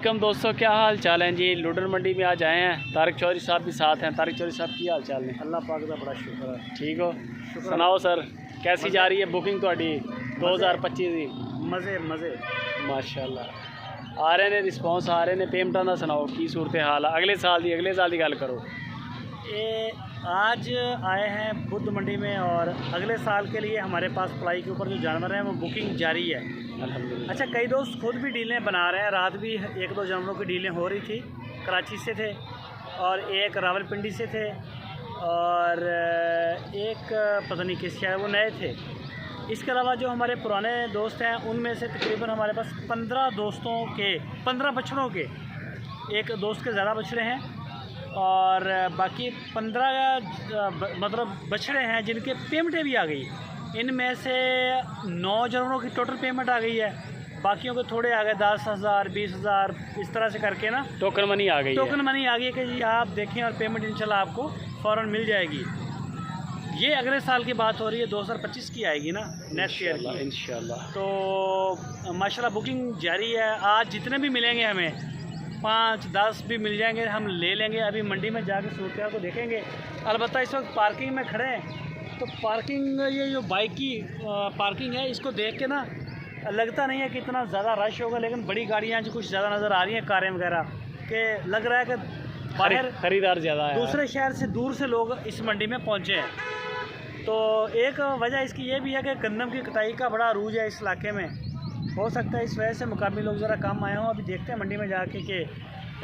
वालेकुम दोस्तों, क्या हाल चाल है जी। लुडर मंडी में आज आए हैं, तारिक चौधरी साहब भी साथ हैं। तारिक चौधरी साहब की हाल चाल ने? अल्लाह पाक का बड़ा शुक्र है। ठीक हो? सुनाओ सर, कैसी जा रही है बुकिंग थोड़ी 2025 की? मज़े मज़े माशाल्लाह आ रहे ने, रिस्पॉन्स आ रहे ने। पेमेंटा का सुनाओ की सूरत हाल? अगले साल की गल करो। ये आज आए हैं बुद्ध मंडी में और अगले साल के लिए हमारे पास पलाई के ऊपर जो जानवर हैं वो बुकिंग जारी है अल्हम्दुलिल्लाह। अच्छा, कई दोस्त खुद भी डीलें बना रहे हैं। रात भी 1-2 जानवरों की डीलें हो रही थी। कराची से थे और एक रावलपिंडी से थे और एक पता नहीं किस शहर, वो नए थे। इसके अलावा जो हमारे पुराने दोस्त हैं उनमें से तकरीबन हमारे पास 15 बछड़ों के, एक दोस्त के ज़्यादा बछड़े हैं और बाकी 15 मतलब बछड़े हैं जिनके पेमेंटें भी आ गई। इनमें से 9 जानवरों की टोटल पेमेंट आ गई है, बाकियों के थोड़े आ गए 10,000 20,000 इस तरह से करके ना टोकन मनी आ गई। टोकन मनी आ गई है कि जी आप देखें और पेमेंट इंशाल्लाह आपको फ़ौरन मिल जाएगी। ये अगले साल की बात हो रही है, 2025 की आएगी ना, नेक्स्ट ईयर की इंशाल्लाह। तो माशाल्लाह बुकिंग जारी है। आज जितने भी मिलेंगे हमें 5-10 भी मिल जाएंगे, हम ले लेंगे। अभी मंडी में जाकर सूरत को देखेंगे। अलबत्ता इस वक्त पार्किंग में खड़े हैं तो पार्किंग, ये जो बाइक की पार्किंग है, इसको देख के ना लगता नहीं है कि इतना ज़्यादा रश होगा, लेकिन बड़ी गाड़ियाँ जो कुछ ज़्यादा नज़र आ रही हैं, कारें वगैरह के, लग रहा है कि बाहर खरीदार ज़्यादा है, दूसरे शहर से दूर से लोग इस मंडी में पहुँचे हैं। तो एक वजह इसकी ये भी है कि गंदम की कटाई का बड़ा अरूज है इस इलाके में। हो सकता है इस वजह से मुकामी लोग ज़रा कम आए हों। अभी देखते हैं मंडी में जाके कि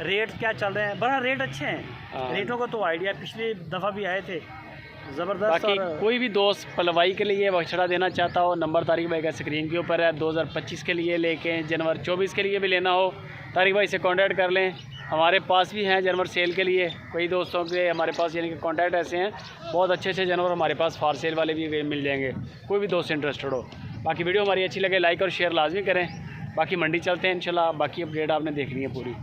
रेट क्या चल रहे हैं। बड़ा रेट अच्छे हैं, रेटों को तो आइडिया पिछली दफ़ा भी आए थे ज़बरदस्त। बाकी कोई भी दोस्त पलवाई के लिए बछड़ा देना चाहता हो, नंबर तारिक भाई का स्क्रीन के ऊपर है। 2025 के लिए लेके जनवरी 24 के लिए भी लेना हो, तारिक भाई से कांटेक्ट कर लें। हमारे पास भी हैं जानवर सेल के लिए। कई दोस्तों के हमारे पास यानी कि कॉन्टैक्ट ऐसे हैं, बहुत अच्छे अच्छे जानवर हमारे पास फॉर सेल वाले भी मिल जाएंगे, कोई भी दोस्त इंटरेस्टेड हो। बाकी वीडियो हमारी अच्छी लगे लाइक और शेयर लाजमी करें। बाकी मंडी चलते हैं इंशाल्लाह, बाकी अपडेट आपने देखनी है पूरी।